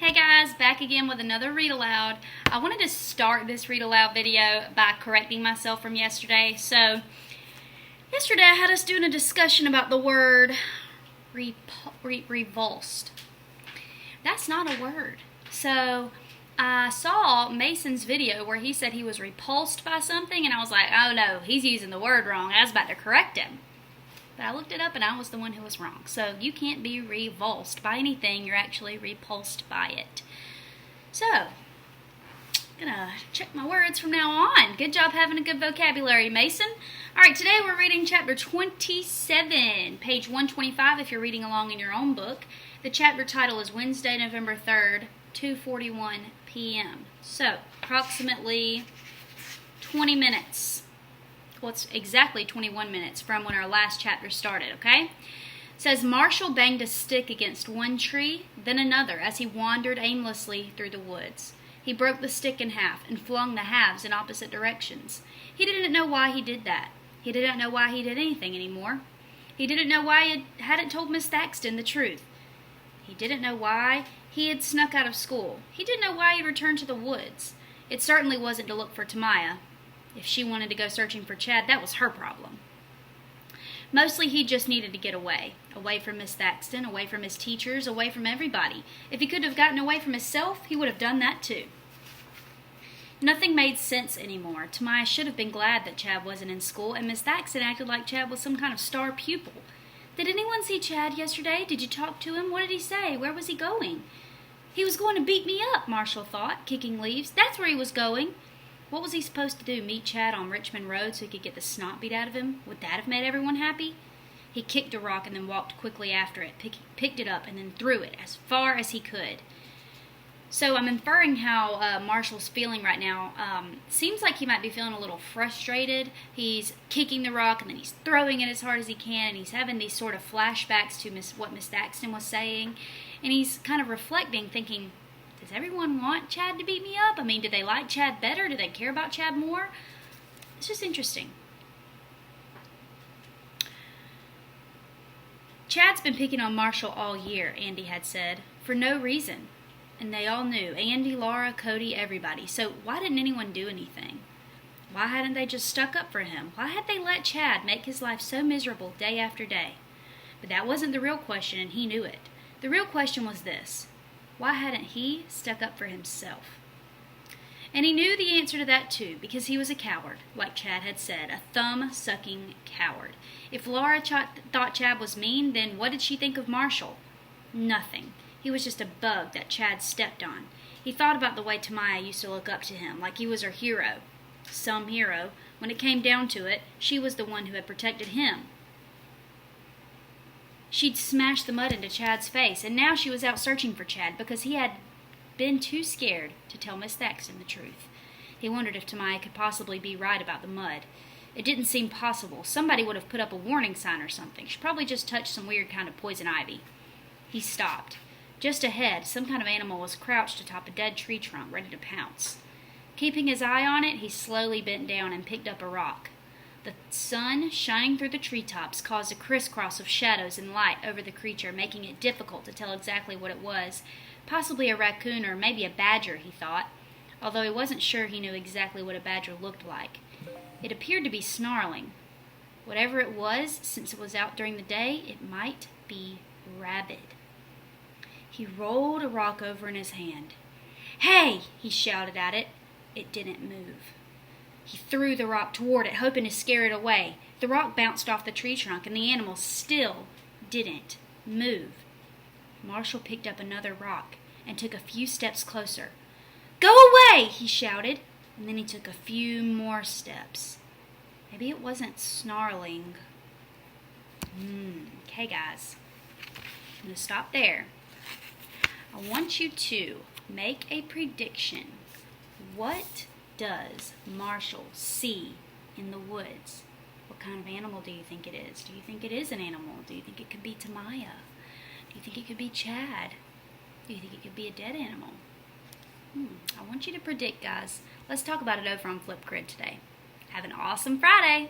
Hey guys, back again with another read aloud. I wanted to start this read aloud video by correcting myself from yesterday. So, yesterday I had us doing a discussion about the word revulsed. That's not a word. So, I saw Mason's video where he said he was repulsed by something, and I was like, oh no, he's using the word wrong. I was about to correct him. But I looked it up and I was the one who was wrong. So you can't be revulsed by anything, you're actually repulsed by it. So, I'm gonna check my words from now on. Good job having a good vocabulary, Mason. Alright, today we're reading chapter 27, page 125 if you're reading along in your own book. The chapter title is Wednesday, November 3rd, 2:41 p.m. So, approximately 20 minutes. Well, it's exactly 21 minutes from when our last chapter started, okay? It says, Marshall banged a stick against one tree, then another, as he wandered aimlessly through the woods. He broke the stick in half and flung the halves in opposite directions. He didn't know why he did that. He didn't know why he did anything anymore. He didn't know why he hadn't told Miss Thaxton the truth. He didn't know why he had snuck out of school. He didn't know why he'd returned to the woods. It certainly wasn't to look for Tamaya. If she wanted to go searching for Chad, that was her problem. Mostly he just needed to get away. Away from Miss Thaxton, away from his teachers, away from everybody. If he could have gotten away from himself, he would have done that too. Nothing made sense anymore. Tamaya should have been glad that Chad wasn't in school, and Miss Thaxton acted like Chad was some kind of star pupil. Did anyone see Chad yesterday? Did you talk to him? What did he say? Where was he going? He was going to beat me up, Marshall thought, kicking leaves. That's where he was going. What was he supposed to do, meet Chad on Richmond Road so he could get the snot beat out of him? Would that have made everyone happy? He kicked a rock and then walked quickly after it, picked it up, and then threw it as far as he could. So I'm inferring how Marshall's feeling right now. Seems like he might be feeling a little frustrated. He's kicking the rock and then he's throwing it as hard as he can, and he's having these sort of flashbacks to what Miss Thaxton was saying. And he's kind of reflecting, thinking, does everyone want Chad to beat me up? I mean, do they like Chad better? Do they care about Chad more? It's just interesting. Chad's been picking on Marshall all year, Andy had said, for no reason. And they all knew. Andy, Laura, Cody, everybody. So why didn't anyone do anything? Why hadn't they just stuck up for him? Why had they let Chad make his life so miserable day after day? But that wasn't the real question, and he knew it. The real question was this. Why hadn't he stuck up for himself? And he knew the answer to that too, because he was a coward, like Chad had said, a thumb-sucking coward. If Laura thought Chad was mean, then what did she think of Marshall? Nothing. He was just a bug that Chad stepped on. He thought about the way Tamaya used to look up to him, like he was her hero. Some hero. When it came down to it, she was the one who had protected him. She'd smashed the mud into Chad's face, and now she was out searching for Chad because he had been too scared to tell Miss Thaxton the truth. He wondered if Tamaya could possibly be right about the mud. It didn't seem possible. Somebody would have put up a warning sign or something. She probably just touched some weird kind of poison ivy. He stopped. Just ahead, some kind of animal was crouched atop a dead tree trunk, ready to pounce. Keeping his eye on it, he slowly bent down and picked up a rock. The sun, shining through the treetops, caused a crisscross of shadows and light over the creature, making it difficult to tell exactly what it was. Possibly a raccoon or maybe a badger, he thought, although he wasn't sure he knew exactly what a badger looked like. It appeared to be snarling. Whatever it was, since it was out during the day, it might be rabid. He rolled a rock over in his hand. Hey! He shouted at it. It didn't move. He threw the rock toward it, hoping to scare it away. The rock bounced off the tree trunk, and the animal still didn't move. Marshall picked up another rock and took a few steps closer. Go away! He shouted, and then he took a few more steps. Maybe it wasn't snarling. Okay, guys. I'm going to stop there. I want you to make a prediction. What does Marshall see in the woods? What kind of animal do you think it is? Do you think it is an animal? Do you think it could be Tamaya? Do you think it could be Chad? Do you think it could be a dead animal? I want you to predict, guys. Let's talk about it over on Flipgrid today. Have an awesome Friday!